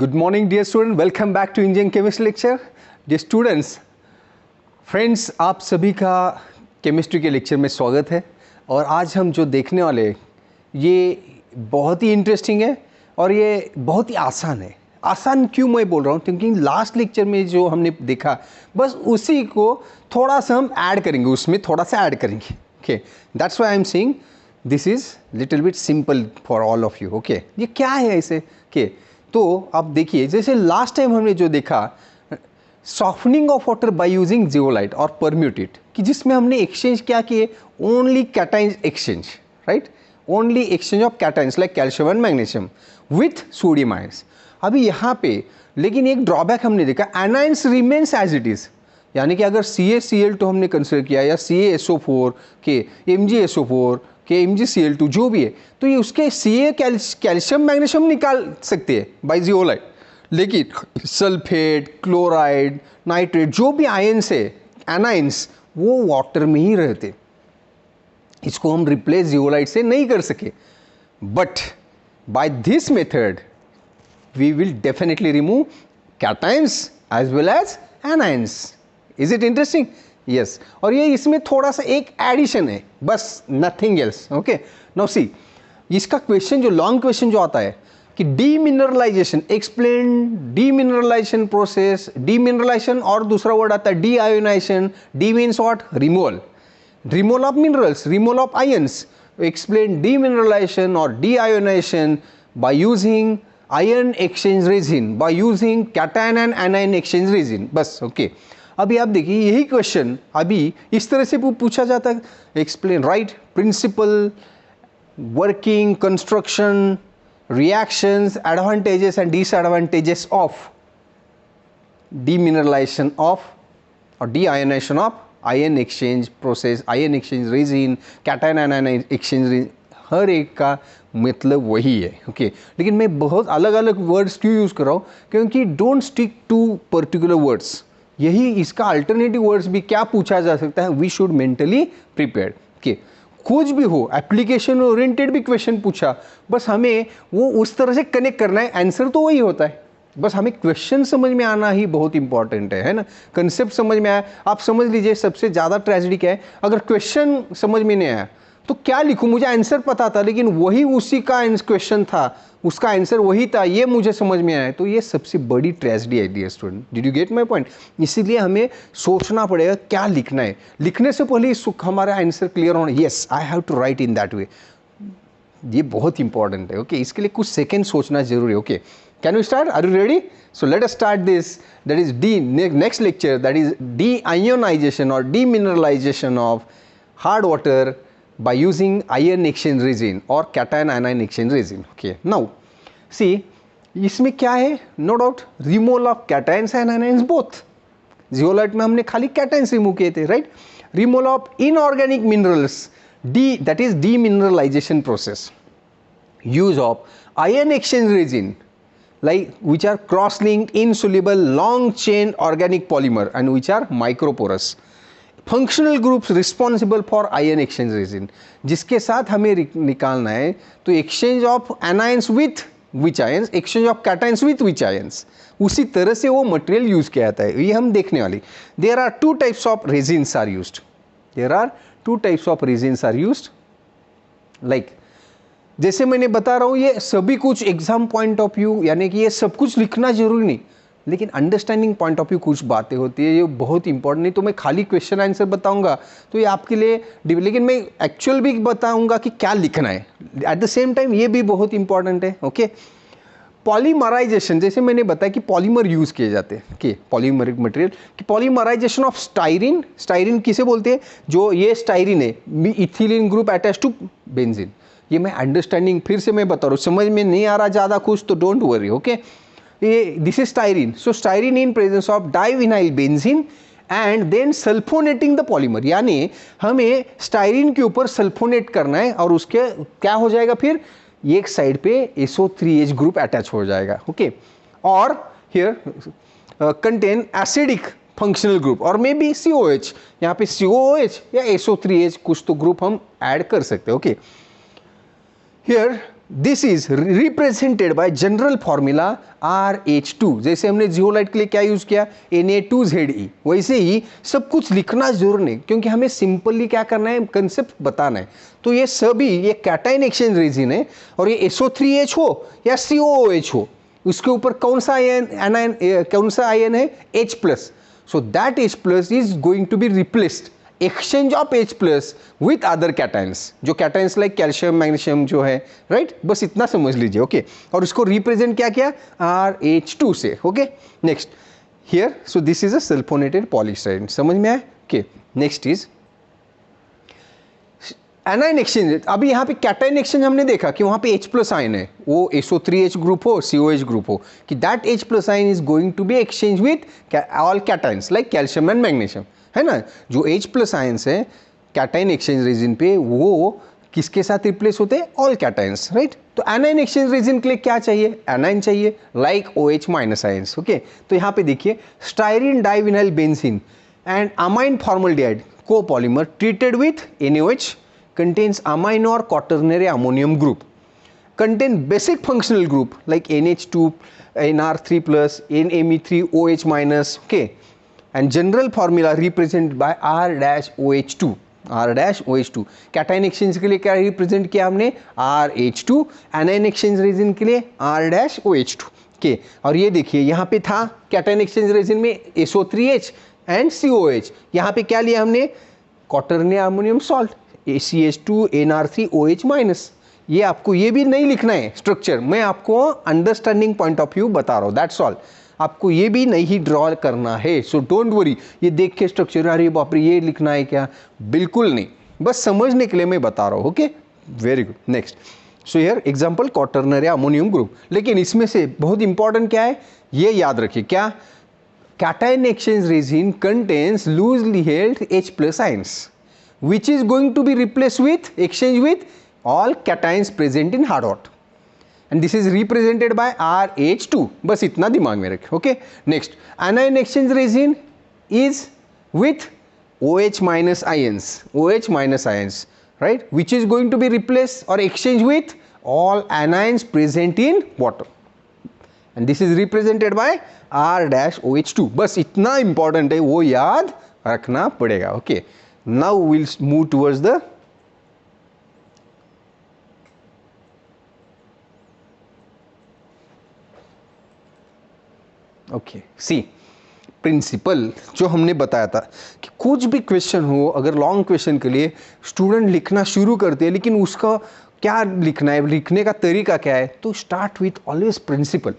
Good morning dear student, welcome back to Indian chemistry lecture. Dear students, friends, आप सभी का chemistry के lecture में स्वागत है। और आज हम जो देखने वाले ये बहुत ही इंटरेस्टिंग है और ये बहुत ही आसान है। आसान क्यों मैं बोल रहा हूँ, क्योंकि लास्ट लेक्चर में जो हमने देखा बस उसी को थोड़ा सा हम ऐड करेंगे, उसमें थोड़ा सा ऐड करेंगे। Okay, that's why I am saying this is little bit simple for all of you. Okay, ये क्या है ऐसे के तो आप देखिए, जैसे लास्ट टाइम हमने जो देखा softening of water by using zeolite और परम्यूटेट, कि जिसमें हमने एक्सचेंज क्या किए, only cations exchange, right, only exchange of cations like calcium and magnesium with sodium ions. अभी यहाँ पे लेकिन एक ड्रॉबैक हमने देखा, anions remains as it is, यानी कि अगर CaCl2 हमने कंसिडर किया या CaSO4 के MgSO4 के MgCl2 जो भी है, तो ये उसके Ca कैल्शियम मैग्नीशियम निकाल सकते हैं बाय जियोलाइट, लेकिन सल्फेट, क्लोराइड, नाइट्रेट जो भी आयंस है, एनाइंस, वो वाटर में ही रहते। इसको हम रिप्लेस जियोलाइट से नहीं कर सके, but by this method we will definitely remove cations as well as anions. Is it interesting? Yes. और ये इसमें थोड़ा सा एक एडिशन है, बस nothing else. Okay, now see, इसका क्वेश्चन जो लॉन्ग क्वेश्चन जो आता है कि demineralisation, explain demineralisation process, demineralisation और दूसरा वर्ड आता है deionisation. De means what, removal, removal of minerals, removal of ions. Explain demineralisation और deionisation by using ion exchange resin, by using cation and anion exchange resin, बस। Okay, अभी आप देखिए यही क्वेश्चन अभी इस तरह से पूछा जाता है, explain, right, principle, working, construction, reactions, advantages and disadvantages of demineralisation of और deionisation of ion exchange process, ion exchange resin, cation anion exchange resin, हर एक का मतलब वही है। ओके, लेकिन मैं बहुत अलग अलग वर्ड्स क्यों यूज़ कर रहा हूँ, क्योंकि don't stick to particular words, यही इसका अल्टरनेटिव वर्ड्स भी क्या पूछा जा सकता है, we should mentally prepared. Okay, कुछ भी हो, एप्लीकेशन ओरिएंटेड भी क्वेश्चन पूछा, बस हमें वो उस तरह से कनेक्ट करना है, आंसर तो वही होता है, बस हमें क्वेश्चन समझ में आना ही बहुत इंपॉर्टेंट है ना, कंसेप्ट समझ में आया। आप समझ लीजिए सबसे ज़्यादा ट्रेजेडी क्या है, अगर क्वेश्चन समझ में नहीं आया तो क्या लिखूं, मुझे आंसर पता था लेकिन वही उसी का क्वेश्चन था, उसका आंसर वही था, ये मुझे समझ में आया, तो ये सबसे बड़ी ट्रेजेडी है dear student. Did you get my point? इसीलिए हमें सोचना पड़ेगा क्या लिखना है, लिखने से पहले हमारा आंसर क्लियर होना, yes I have to write in that way, ये बहुत इंपॉर्टेंट है। ओके, इसके लिए कुछ सेकेंड सोचना जरूरी है। Okay, can we start? Are you ready? So let us start this, that is the next lecture, that is deionisation और demineralisation of hard water by using ion exchange resin or cation anion exchange resin. Okay, now see, इसमें क्या है, no doubt removal of cations and anions both। Zeolite में हमने खाली cations remove किए थे, right. Removal of inorganic minerals, D that is demineralization process, use of ion exchange resin like which are cross-linked insoluble long chain organic polymer and which are microporous। Functional groups responsible for ion exchange resin, जिसके साथ हमें निकालना है तो exchange of anions with which ions, exchange of cations with which ions, उसी तरह से वो मटेरियल यूज किया जाता है, ये हम देखने वाली। There are two types of resins are used, there are two types of resins are used, like जैसे मैंने बता रहा हूँ ये सभी कुछ एग्जाम पॉइंट ऑफ व्यू, यानी कि ये सब कुछ लिखना जरूरी नहीं, लेकिन अंडरस्टैंडिंग पॉइंट ऑफ व्यू कुछ बातें होती है, ये बहुत इंपॉर्टेंट। नहीं तो मैं खाली क्वेश्चन आंसर बताऊंगा तो ये आपके लिए, लेकिन मैं एक्चुअल भी बताऊंगा कि क्या लिखना है एट द सेम टाइम, ये भी बहुत इंपॉर्टेंट है। ओके, पॉलीमराइजेशन, जैसे मैंने बताया कि पॉलीमर यूज किए जाते हैं, ओके, पॉलीमरिक मटेरियल की पॉलीमराइजेशन ऑफ स्टाइरिन, स्टाइरिन किसे बोलते हैं, जो ये स्टाइरिन है, ethylene group attach to benzene, ये मैं अंडरस्टैंडिंग फिर से मैं बता रहा हूँ, समझ में नहीं आ रहा ज़्यादा कुछ तो don't worry. Okay, this is styrene, so styrene in presence of divinyl benzene and then sulfonating the polymer, यानी हमें स्टाइरिन के ऊपर सल्फोनेट करना है और उसके क्या हो जाएगा, फिर एक साइड पे SO3H ग्रुप अटैच हो जाएगा। ओके, और here contain acidic functional group और मे बी COH, यहाँ पे COH या SO3H कुछ तो ग्रुप हम ऐड कर सकते हैं। Okay, here this is represented by general formula RH2। जैसे हमने जियोलाइट के लिए क्या यूज किया, Na2Ze, वैसे ही सब कुछ लिखना जरूर नहीं, क्योंकि हमें सिंपली क्या करना है, कंसेप्ट बताना है। तो ये सभी ये कैटायन एक्सचेंज रेजिन है, और ये SO3H हो या COOH हो, उसके ऊपर कौन सा आयन है, H+। So that H+ is going to be replaced, exchange of H+ with other cations, जो कैटायंस लाइक कैल्शियम मैग्नीशियम जो है, राइट, बस इतना समझ लीजिए, ओके। और उसको रिप्रेजेंट क्या किया, RH2 से, okay. Next here, so this is a sulphonated polystyrene, समझ में आया, okay. Next is anion exchange. अभी यहाँ पे कैटायन एक्सचेंज हमने देखा कि वहाँ पे H+ आयन है, वो SO3H ग्रुप हो, COH ग्रुप हो, कि that H+ ion is going to be exchange with all cations like calcium and magnesium, है ना। जो H+ आयंस है कैटायन एक्सचेंज रेजिन पे, वो किसके साथ रिप्लेस होते हैं, ऑल कैटायंस, राइट। तो एनाइन एक्सचेंज रेजिन के लिए क्या चाहिए, एनाइन चाहिए, लाइक OH- आयंस, ओके। तो यहाँ पे देखिए, styrene divinyl benzene and amine formaldehyde copolymer treated with NaOH contains amine or quaternary ammonium group, contain basic functional group like NH2, NR3+, NMe3OH-, okay, and general formula represented by R-OH2, R-OH2। Cation exchange के लिए क्या represent किया हमने, RH2, A9 exchange resin के लिए R-OH2, okay। और ये देखिए यहाँ पे था कैटायन एक्सचेंज रेजिन में SO3H एंड COH, यहाँ पे क्या लिया हमने, quaternary ammonium salt CH2 NR3OH-। ये आपको ये भी नहीं लिखना है स्ट्रक्चर, मैं आपको अंडरस्टैंडिंग पॉइंट ऑफ व्यू बता रहा हूँ, दैट्स ऑल। आपको ये भी नहीं ड्रॉ करना है, सो डोंट वरी, ये देख के स्ट्रक्चर अरे बाप रे ये लिखना है क्या, बिल्कुल नहीं, बस समझने के लिए मैं बता रहा हूँ, okay, very good. Next, so here example quaternary ammonium group, लेकिन इसमें से बहुत इंपॉर्टेंट क्या है, ये याद रखिए, क्या, cation exchange resin contains loosely held H+ ions which is going to be replaced with, exchange with all cations present in hard water, and this is represented by RH2, बस इतना दिमाग में रखें, okay। next, anion exchange resin is with OH- ions, OH- ions, right, which is going to be replaced or exchanged with all anions present in water, and this is represented by R-OH2, बस इतना important है, वो याद रखना पड़ेगा, okay। Now we'll move towards the see principle, जो हमने बताया था कि कुछ भी क्वेश्चन हो, अगर लॉन्ग क्वेश्चन के लिए स्टूडेंट लिखना शुरू करते हैं, लेकिन उसका क्या लिखना है, लिखने का तरीका क्या है, तो start with always principle,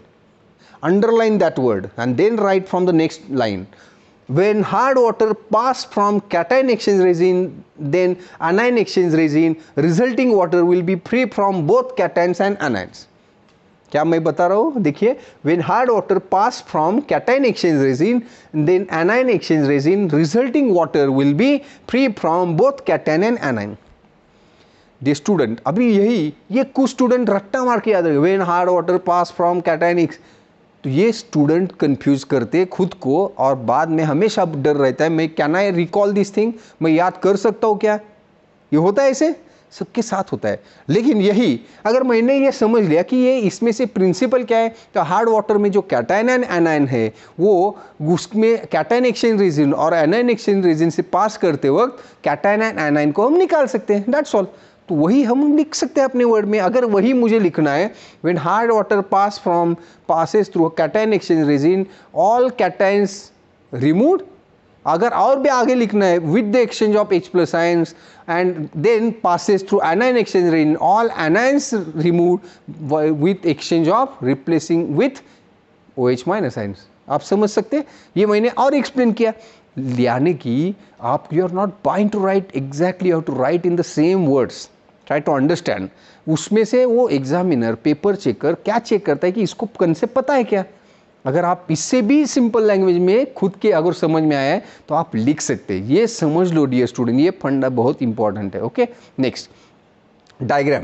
underline that word and then write from the next line. When hard water pass from cation exchange resin, then anion exchange resin, resulting water will be free from both cations and anions। क्या मैं बता रहा हूँ, देखिए, when hard water pass from cation exchange resin, then anion exchange resin, resulting water will be free from both cation and anion। The student, अभी यही ये कुछ स्टूडेंट रट्टा मार के याद रखें, when hard water pass from cation, तो ये स्टूडेंट कंफ्यूज करते खुद को, और बाद में हमेशा डर रहता है, मैं can I recall this thing, मैं याद कर सकता हूँ क्या, ये होता है, ऐसे सबके साथ होता है। लेकिन यही अगर मैंने ये समझ लिया कि ये इसमें से प्रिंसिपल क्या है, तो हार्ड वाटर में जो कैटायन एंड एनायन है, वो उसमें कैटायन एक्सचेंज रेजिन और एनायन एक्सचेंज रेजिन से पास करते वक्त कैटायन एंड एनायन को हम निकाल सकते हैं, दैट्स ऑल। तो वही हम लिख सकते हैं अपने वर्ड में। अगर वही मुझे लिखना है, when hard water passes through cation exchange resin, all cations removed. अगर और भी आगे लिखना है, with the exchange of H+ ions and then passes through anion exchange resin, all anions removed with exchange of replacing with OH- ions. आप समझ सकते हैं, ये मैंने और एक्सप्लेन किया, यानी कि आप you are not bind to write exactly, you have to write in the same words, try to understand. उसमें से वो एग्जामिनर, पेपर चेकर क्या चेक करता है कि इसको कंसेप्ट पता है क्या। अगर आप इससे भी सिंपल लैंग्वेज में खुद के अगर समझ में आया है तो आप लिख सकते हैं। ये समझ लो डियर स्टूडेंट, ये फंडा बहुत इंपॉर्टेंट है, ओके। नेक्स्ट डायग्राम,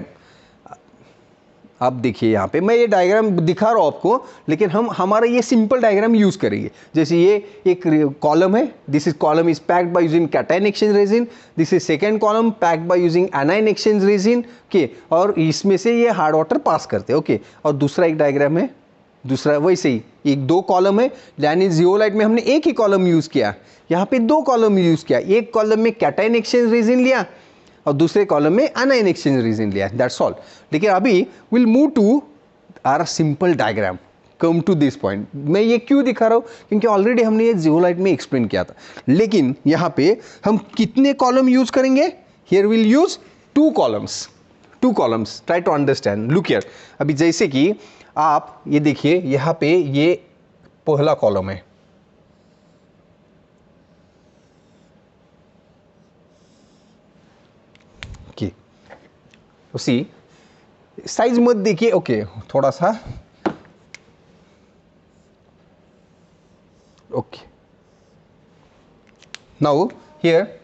आप देखिए यहाँ पे मैं ये डायग्राम दिखा रहा हूँ आपको, लेकिन हम हमारा ये सिंपल डायग्राम यूज़ करेंगे। जैसे ये एक कॉलम है, this is column is packed by using cation exchange resin, this is second column packed by using anion exchange resin, okay, और इसमें से ये हार्ड वाटर पास करते हैं, ओके। और दूसरा एक डायग्राम है, दूसरा वैसे ही एक दो कॉलम है, यानी जियोलाइट में हमने एक ही कॉलम यूज़ किया, यहाँ पे दो कॉलम यूज़ किया, एक कॉलम में कैटायन एक्सचेंज रेजिन लिया और दूसरे कॉलम में एनायन एक्सचेंज रेजिन लिया, दैट्स ऑल। लेकिन अभी will move to our simple diagram, come to this point. मैं ये क्यों दिखा रहा हूँ, क्योंकि ऑलरेडी हमने ये जियोलाइट में एक्सप्लेन किया था, लेकिन यहाँ पे हम कितने कॉलम यूज करेंगे, here will use two columns, try to understand, look here. अभी जैसे कि आप ये देखिए, यहाँ पे ये पहला कॉलम है, उसी साइज मत देखिए, ओके, थोड़ा सा, okay. Now here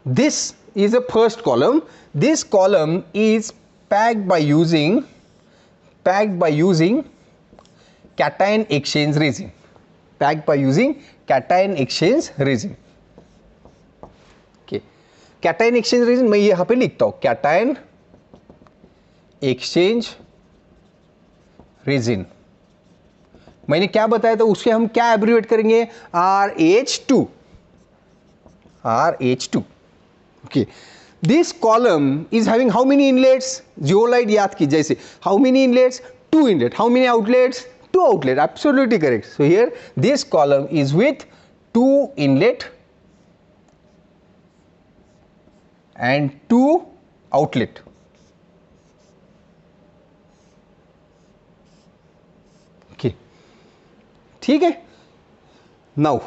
this is a first column, this column is packed by using cation exchange resin, packed by using cation exchange resin, okay। cation exchange resin मैं यहाँ पे लिखता हूँ, cation exchange resin। मैंने क्या बताया था, उसके हम क्या एब्रिवेट करेंगे, RH2, okay। This column is having how many inlets, zeolite याद की जैसे, how many inlets, 2 inlet, how many outlets, 2 outlet, absolutely correct। So here this column is with 2 inlet and 2 outlet, okay, ठीक है। Now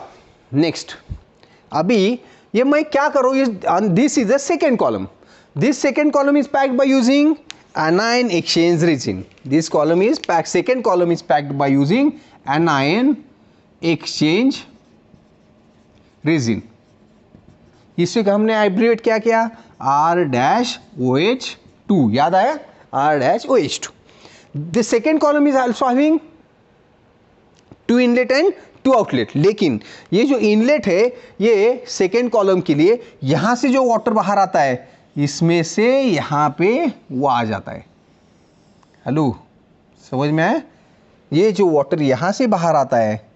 next, अभी ये मैं क्या करूँ, this is the second column, this second column is packed by using anion exchange resin, this column is packed, second column is packed by using anion exchange resin। इससे हमने एब्रिवेट क्या किया, R-OH2, याद आया, R-OH2। This second column is also having 2 inlet and 2 outlet, लेकिन ये जो inlet है ये सेकेंड कॉलम के लिए, यहां से जो वाटर बाहर आता है इसमें से यहां पे वो आ जाता है, हेलो, समझ में आया, ये जो वाटर यहां से बाहर आता है,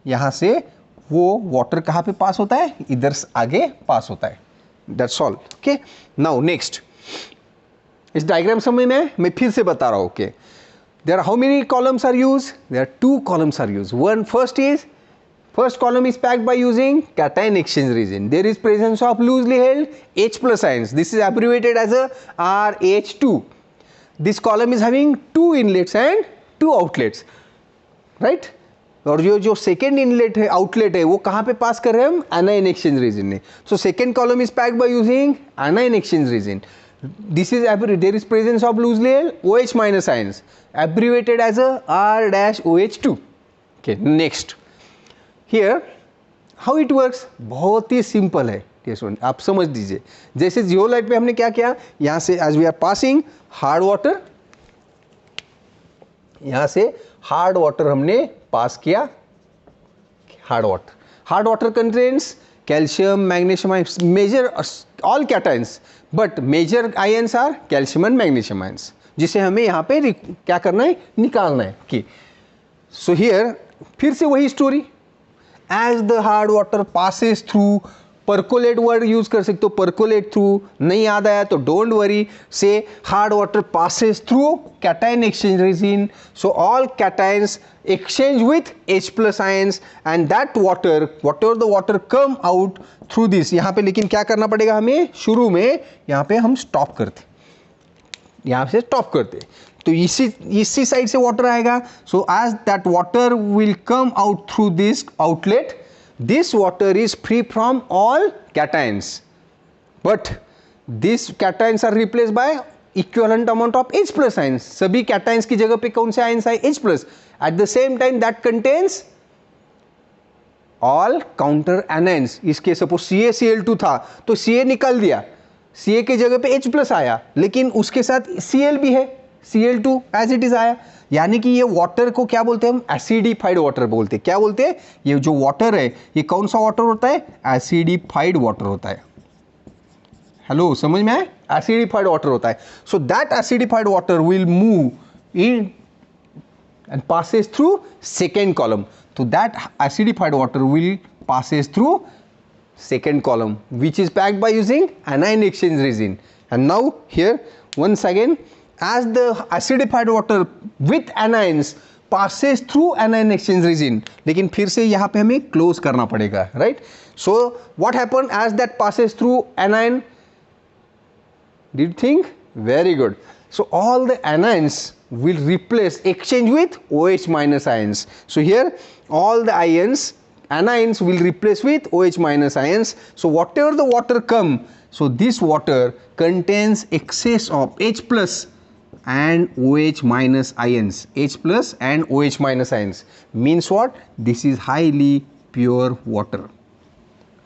यहां से वो वाटर कहां पे पास होता है, इधर आगे पास होता है, that's all, okay. Now next, इस डायग्राम समझ में मैं फिर से बता रहा हूं, okay. There are how many columns are used? There are 2 columns are used. First column is packed by using cation exchange resin. There is presence of loosely held H plus ions. This is abbreviated as a RH2. This column is having 2 inlets and 2 outlets, right? और जो second inlet है, outlet है, वो कहाँ पे पास कर रहे हैं हम, एनायन एक्सचेंज रेजिन ने। So second column is packed by using anion exchange resin. This is there is presence of loosely held OH minus ions, abbreviated as a R-OH2, okay। Next, here how it works, बहुत ही simple है, आप समझ दीजिए। जैसे zeolite पे हमने क्या किया, यहाँ से as we are passing hard water, यहाँ से हार्ड वाटर हमने पास किया, hard water contains calcium, magnesium, major all cations, but major ions are calcium and magnesium ions, जिसे हमें यहाँ पे क्या करना है, निकालना है, कि सो हियर फिर से वही story, as the hard water passes through, percolate word use कर सकते हो, परकोलेट थ्रू, नहीं याद आया तो don't worry, say hard water passes through cation exchange resin, so all cations exchange with H plus ions and that water, whatever the water come out through this, यहाँ पे लेकिन क्या करना पड़ेगा हमें, शुरू में यहाँ पे हम स्टॉप करते, यहाँ से स्टॉप करते, तो इसी साइड से वाटर आएगा, so as that water will come out through this outlet, this water is free from all cations, but these cations are replaced by equivalent amount of H plus ions, सभी cations की जगह पे कौन से ions आए, H plus, at the same time that contains all counter anions। इसके suppose CaCl2 था तो Ca निकाल दिया, Ca के जगह पे H प्लस आया, लेकिन उसके साथ Cl भी है, Cl2 एज इट इज आया, यानी कि ये वाटर को क्या बोलते हैं हम, एसिडिफाइड वाटर बोलते हैं। क्या बोलते हैं, ये जो वाटर है ये कौन सा वाटर होता है, एसिडिफाइड वाटर होता है। हेलो, समझ में आए, एसिडिफाइड वाटर होता है। So that acidified water will move in and passes through second column. So that acidified water will passes through second column, which is packed by using anion exchange resin. And now here once again, as the acidified water with anions passes through anion exchange resin, लेकिन फिर से यहाँ पे हमें close करना पड़ेगा, right? So what happened as that passes through anion? Did you think? Very good. So all the anions will replace, exchange with OH minus ions. So here all the anions will replace with OH minus ions. So whatever the water come, so this water contains excess of H plus and OH minus ions. H plus and OH minus ions means what? This is highly pure water.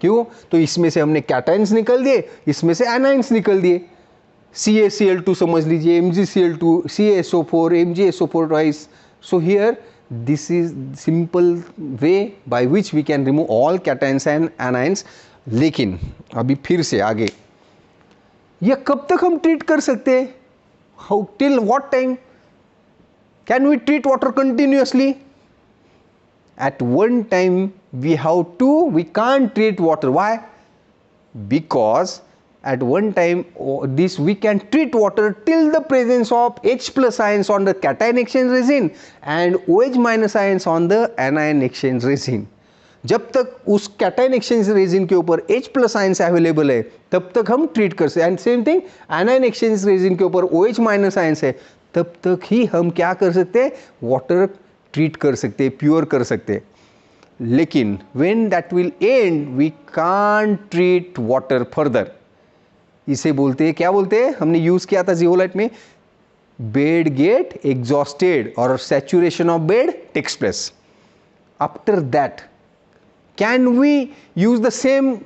क्यों? तो इसमें से हमने cations निकल दिए, इसमें से anions निकल दिए। CaCl2 समझ लीजिए, MgCl2, CaSO4, MgSO4 twice. So here this is simple way by which we can remove all cations and anions. लेकिन अभी फिर से आगे, ये कब तक हम ट्रीट कर सकते हैं? How, till what time? Can we treat water continuously? At one time we can't treat water. Why? Because at one time we can treat water till the presence of H plus ions on the cation exchange resin and OH minus ions on the anion exchange resin. जब तक उस cation exchange resin के ऊपर H plus ions available है तब तक हम treat कर सकते हैं। And same thing anion exchange resin के ऊपर OH minus ions है तब तक ही हम क्या कर सकते हैं, वाटर ट्रीट कर सकते हैं, प्योर कर सकते हैं। लेकिन when that will end we can't treat water further. इसे बोलते हैं, क्या बोलते हैं, हमने यूज किया था जियोलाइट में, बेड गेट एग्जॉस्टेड और saturation of bed takes place. After that can we use the same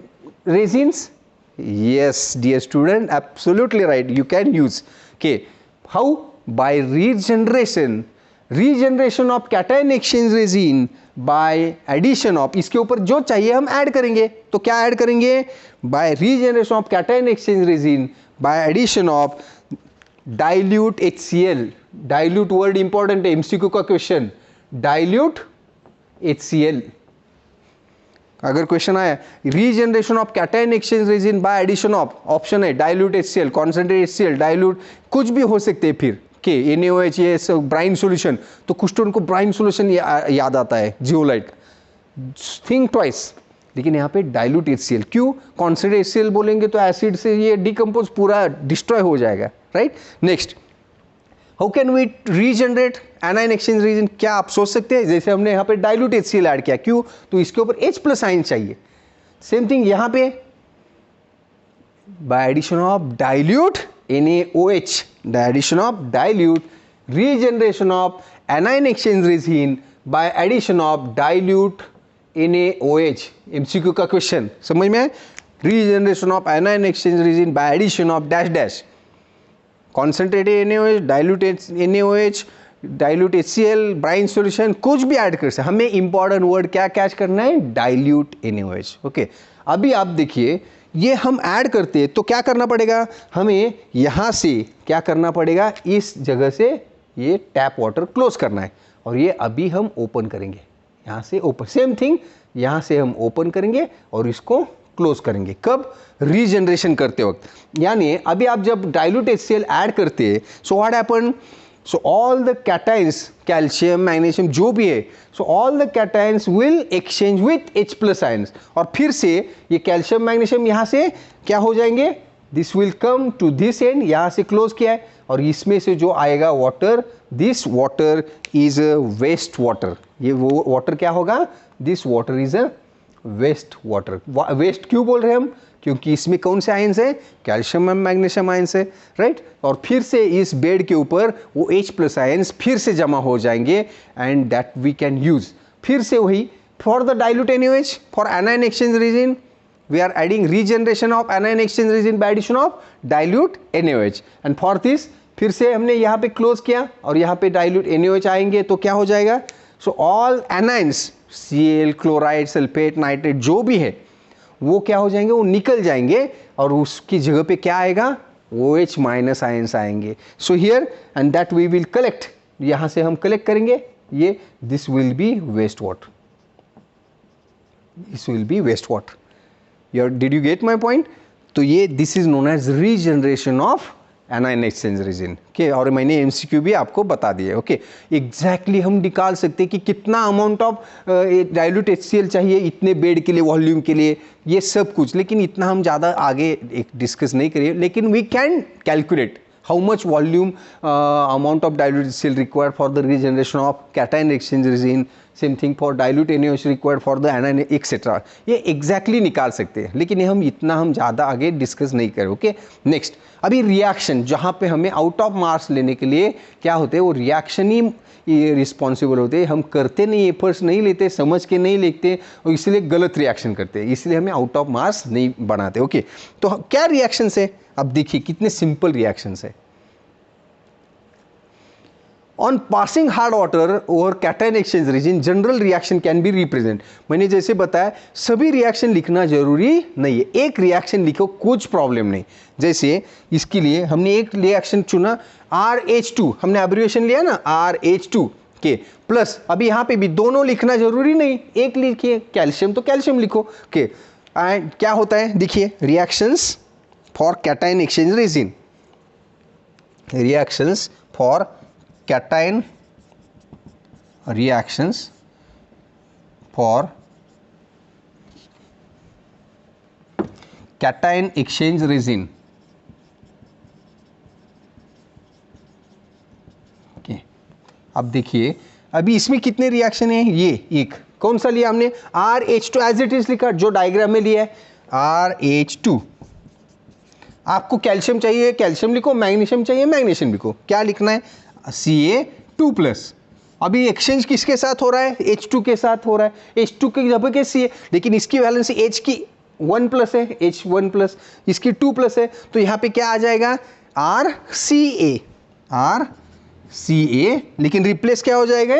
resins? yes dear student, absolutely right, you can use. Okay, how? By regeneration of cation exchange resin by addition of, इसके ऊपर जो चाहिए हम add करेंगे, तो क्या add करेंगे? by regeneration of cation exchange resin by addition of dilute HCl. dilute word important है, MCQ का क्वेश्चन, dilute HCl अगर क्वेश्चन आया, regeneration of cation exchange resin by addition of, option है dilute HCl, concentrate HCl, dilute कुछ भी हो सकते हैं। फिर के NaOH ये सब ब्राइन सॉल्यूशन, तो कुछ तो उनको ब्राइन सॉल्यूशन याद आता है जियोलाइट, थिंक ट्वाइस। लेकिन यहाँ पे डाइल्यूट HCl, क्यों? कॉन्सेंट्रेट HCl बोलेंगे तो एसिड से ये डिकम्पोज पूरा डिस्ट्रॉय हो जाएगा, right. Next, how can we regenerate anion exchange resin? क्या आप सोच सकते हैं, जैसे हमने यहाँ पे डाइल्यूट HCl ऐड किया, क्यों? तो इसके ऊपर H प्लस आयन चाहिए। सेम थिंग यहाँ पे by addition of dilute NaOH, the addition of dilute, regeneration of anion exchange resin by addition of dilute NaOH। MCQ का क्वेश्चन समझ में? regeneration of anion exchange resin by addition of dash dash, concentrated NaOH, dilute NaOH, dilute HCl, brine solution, कुछ भी add कर सकते। हमें important word क्या catch करना है? dilute NaOH। ओके, अभी आप देखिए ये हम ऐड करते हैं तो क्या करना पड़ेगा हमें, यहाँ से क्या करना पड़ेगा, इस जगह से ये टैप वाटर क्लोज करना है और ये अभी हम ओपन करेंगे, यहाँ से ओपन। सेम थिंग यहाँ से हम ओपन करेंगे और इसको क्लोज करेंगे। कब? रीजनरेशन करते वक्त। यानी अभी आप जब डाइल्यूट HCl ऐड करते हैं, so what happen, so all the cations, calcium, magnesium जो भी है, so all the cations will exchange with H plus ions और फिर से ये calcium, magnesium यहाँ से क्या हो जाएंगे, this will come to this end, यहाँ से close किया है और इसमें से जो आएगा water, this water is a waste water। ये वो water क्या होगा? this water is a waste water। waste क्यों बोल रहे हैं हम? क्योंकि इसमें कौन से आयंस है? कैल्शियम एंड मैग्नीशियम आयंस है, राइट। और फिर से इस बेड के ऊपर वो H प्लस आयंस फिर से जमा हो जाएंगे and that we can use. फिर से वही for the dilute NaOH, for anion exchange resin we are adding regeneration of anion exchange region by addition of dilute NaOH, and for this फिर से हमने यहाँ पे क्लोज किया और यहाँ पे dilute NaOH आएंगे तो क्या हो जाएगा, so all anions Cl, chloride, sulphate, nitrate जो भी है वो क्या हो जाएंगे, वो निकल जाएंगे और उसकी जगह पे क्या आएगा, OH माइनस आयंस आएंगे. So here and that we will collect, यहाँ से हम कलेक्ट करेंगे ये, this will be waste water, this will be waste water. Did you get my point. तो ये this is known as regeneration of anion exchange resin के, और मैंने एमसीक्यू भी आपको बता दिया. ओके, एग्जैक्टली हम निकाल सकते हैं कि कितना अमाउंट ऑफ डाइल्यूट HCl चाहिए इतने बेड के लिए, वॉल्यूम के लिए, ये सब कुछ, लेकिन इतना हम ज़्यादा आगे डिस्कस नहीं करें. लेकिन we can calculate how much volume amount of dilute HCl required for the regeneration of cation exchange resin, same thing for dilute NaOH required for the anion etc. ये exactly निकाल सकते हैं, लेकिन ये हम ज़्यादा आगे डिस्कस नहीं करें. ओके, नेक्स्ट अभी रिएक्शन, जहाँ पे हमें आउट ऑफ मार्क्स लेने के लिए क्या होते हैं, वो रिएक्शन ही रिस्पॉन्सिबल होते हैं. हम करते नहीं, एफर्ट्स नहीं लेते, समझ के नहीं लिखते और इसलिए गलत रिएक्शन करते हैं, इसलिए हमें आउट ऑफ मार्क्स नहीं बनाते. ओके, तो क्या रिएक्शंस है, अब देखिए कितने सिंपल रिएक्शंस है. On passing hard water over cation exchange resin general reaction can be represent. मैंने जैसे बताया सभी रिएक्शन लिखना जरूरी नहीं है, एक रिएक्शन लिखो कुछ प्रॉब्लम नहीं. जैसे इसके लिए हमने एक रिएक्शन चुना RH2, हमने एब्रिविएशन लिया ना RH2 के प्लस, अभी यहाँ पे भी दोनों लिखना जरूरी नहीं, एक लिखिए, कैल्शियम तो कैल्शियम लिखो के. एंड क्या होता है देखिए, reactions for cation exchange resin, reactions for cation reactions for cation exchange resin. Okay, अब देखिए अभी इसमें कितने रिएक्शन है, ये एक, कौन सा लिया हमने, RH2 एज इट इज लिखा जो डायग्राम में लिया है RH2. आपको कैल्शियम चाहिए कैल्शियम लिखो, मैग्नीशियम चाहिए मैग्नीशियम लिखो, क्या लिखना है Ca2 प्लस. अभी एक्सचेंज किसके साथ हो रहा है, H2 के साथ हो रहा है, H2 की जगह के Ca, लेकिन इसकी वैलेंसी H की 1 प्लस है, H1 प्लस, इसकी 2 प्लस है, तो यहाँ पे क्या आ जाएगा RCa, लेकिन रिप्लेस क्या हो जाएगा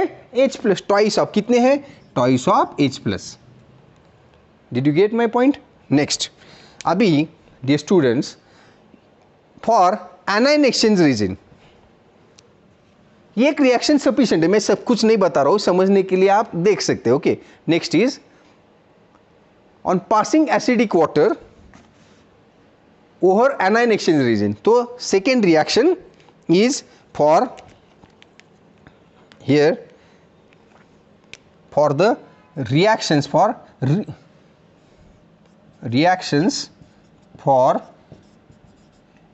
H प्लस, ट्वाइस ऑफ कितने हैं, twice of H plus. Did you get my point. Next अभी dear students, for anion exchange resin ये एक रिएक्शन सफिशिएंट है, मैं सब कुछ नहीं बता रहा हूं, समझने के लिए आप देख सकते हो. Okay, next is on passing acidic water over anion exchange resin. तो second reaction is for here for the reactions for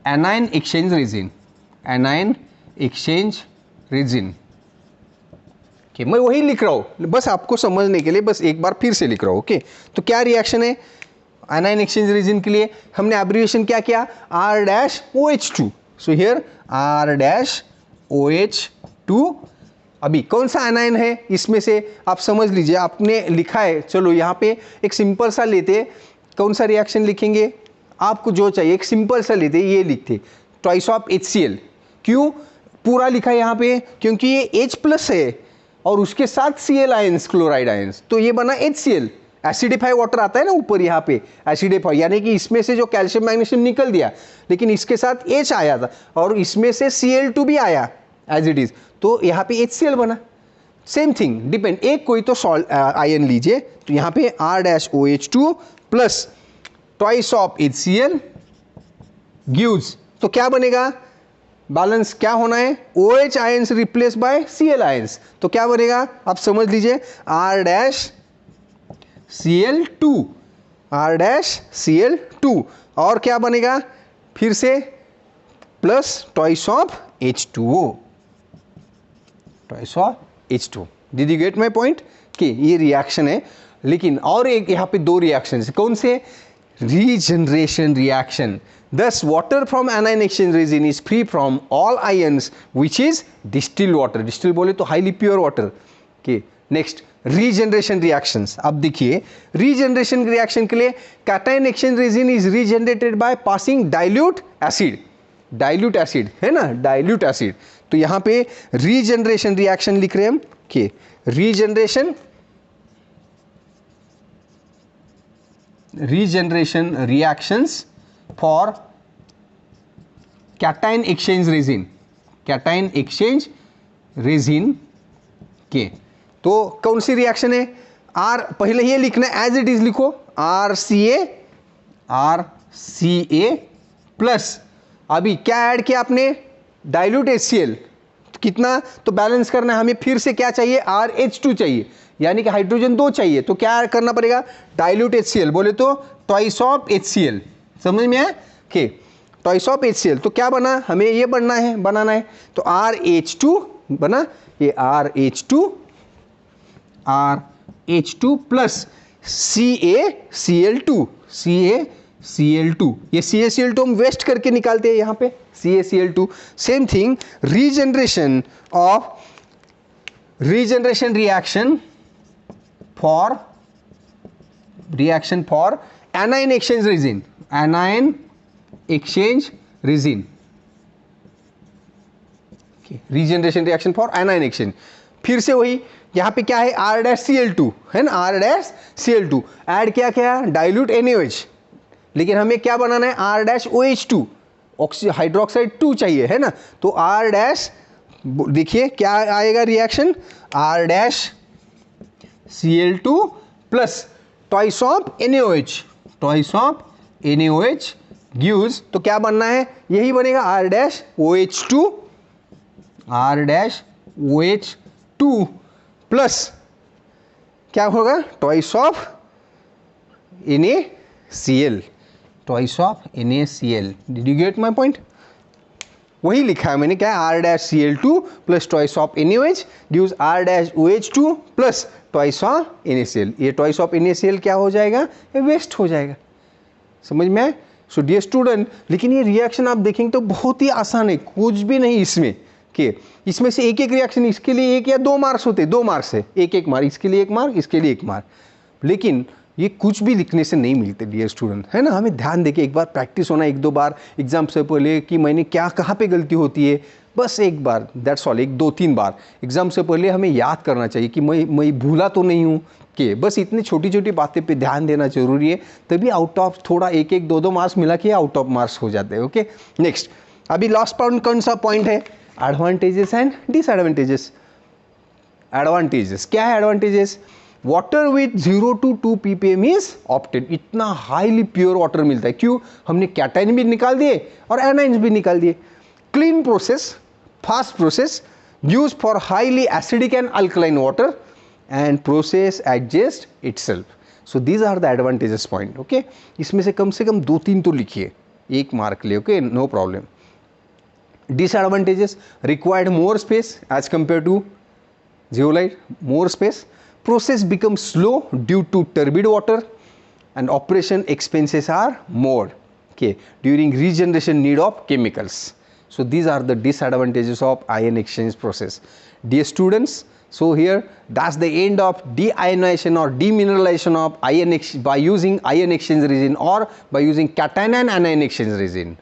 anion exchange resin, anion exchange resin के, मैं वही लिख रहा हूँ बस आपको समझने के लिए, बस एक बार फिर से लिख रहा हूँ. ओके, तो क्या रिएक्शन है एनायन एक्सचेंज रीजन के लिए, हमने एब्रिविएशन क्या किया R-OH2. So here R-OH2. अभी कौन सा एनायन है इसमें से आप समझ लीजिए, आपने लिखा है, चलो यहाँ पे एक सिंपल सा लेते, कौन सा रिएक्शन लिखेंगे, आपको जो चाहिए एक सिंपल सा लेते, ये लिखते ट्वाइस ऑफ HCl. क्यों पूरा लिखा है यहाँ पे, क्योंकि ये H प्लस है और उसके साथ Cl आयंस, क्लोराइड आयंस, तो ये बना HCl. एसिडिफाई वाटर आता है ना ऊपर यहाँ पे, एसिडिफाई यानी कि इसमें से जो कैल्शियम मैग्नीशियम निकल दिया, लेकिन इसके साथ H आया था और इसमें से Cl2 भी आया एज इट इज, तो यहाँ पे HCl बना. सेम थिंग डिपेंड, एक कोई तो सॉल्ट आयन लीजिए, तो यहाँ पे R-OH2 plus twice of HCl gives, तो क्या बनेगा, बैलेंस क्या होना है, OH ions replace by Cl ions, तो क्या बनेगा आप समझ लीजिए R-Cl2 और क्या बनेगा फिर से plus twice of H2O, twice of H2. Did you get my point कि ये रिएक्शन है. लेकिन और एक यहाँ पे दो रिएक्शन है, कौन से, regeneration reaction. Thus, water from anion exchange resin is free from all ions, which is distilled water. Distilled बोले तो highly pure water. Okay. Next, regeneration reactions. अब देखिए रीजनरेशन रिएक्शन के लिए cation exchange resin is regenerated by passing dilute acid, dilute acid है ना, dilute acid. तो यहां पे रीजनरेशन रिएक्शन लिख रहे हैं हम कि regeneration reactions for cation exchange resin, cation exchange resin के। तो कौन सी रिएक्शन है? आर, पहले ये लिखना है एज इट इज लिखो, आर सी ए प्लस, अभी क्या ऐड किया आपने? डाइल्यूट HCl, कितना? तो बैलेंस करना है हमें, फिर से क्या चाहिए? RH2 चाहिए, यानी कि हाइड्रोजन 2 चाहिए। तो क्या करना पड़ेगा? डाइल्यूट HCl, बोले तो ट्वाइस ऑफ HCl, समझ में आया? के ट्वाइस ऑफ HCl। तो क्या बना? हमें ये बनाना है तो RH2 बना, ये RH2 प्लस CaCl2, ये CaCl2 हम वेस्ट करके निकालते हैं यहाँ पे, CaCl2। Same thing regeneration reaction for anion exchange resin, regeneration reaction for anion exchange. फिर से वही, यहाँ पे क्या है? R-Cl2 है ना, R-Cl2 ऐड क्या डाइल्यूट NaOH, लेकिन हमें क्या बनाना है? R-OH2, हाइड्रोक्साइड 2 चाहिए है ना। तो R- देखिए क्या आएगा reaction? R-Cl2 plus twice of NaOH gives, तो क्या बनना है? यही बनेगा R-OH2 प्लस क्या होगा? Twice of NaCl, did you get my point? वही लिखा है मैंने, क्या है? R-Cl2 plus twice of NaOH gives R-OH2 plus twice of NaCl। ये ट्वाइस ऑफ NaCl क्या हो जाएगा? ये वेस्ट हो जाएगा, समझ में आए? सो डियर स्टूडेंट, लेकिन ये रिएक्शन आप देखेंगे तो बहुत ही आसान है, कुछ भी नहीं इसमें के। इसमें से एक रिएक्शन, इसके लिए 1 या 2 मार्क्स होते, 2 मार्क्स है, एक मार्क, इसके लिए 1 मार्क, इसके लिए 1 मार्क, लेकिन ये कुछ भी लिखने से नहीं मिलते डियर स्टूडेंट, है ना। हमें ध्यान देके एक बार प्रैक्टिस होना, 1-2 बार एग्जाम से पहले कि मैंने कहाँ पे गलती होती है, बस एक बार, दैट्स ऑल, 1-2-3 बार एग्जाम से पहले हमें याद करना चाहिए कि मैं भूला तो नहीं हूँ, कि बस इतनी छोटी छोटी बातें पे ध्यान देना जरूरी है, तभी आउट ऑफ थोड़ा 1-1, 2-2 मार्क्स मिला के आउट ऑफ मार्क्स हो जाते हैं। ओके, नेक्स्ट, अभी लास्ट पॉइंट कौन सा पॉइंट है? Advantages and disadvantages. एडवांटेजेस क्या है? Advantages, water with 0 to 2 ppm is opted, इतना हाईली प्योर वाटर मिलता है। क्यों? हमने कैटायन भी निकाल दिए और एनाइन्स भी निकाल दिए। Clean process, fast process, use for highly acidic and alkaline water, and process adjust itself. So these are the advantages point. Okay, इसमें से कम 2-3 तो लिखिए, 1 मार्क ले। Okay, no problem. Disadvantages, required more space as compared to zeolite, more space. Process becomes slow due to turbid water, and operation expenses are more. Okay, during regeneration need of chemicals. So these are the disadvantages of ion exchange process. Dear students, so here that's the end of deionization or demineralization of by using ion exchange resin or by using cation and anion exchange resin.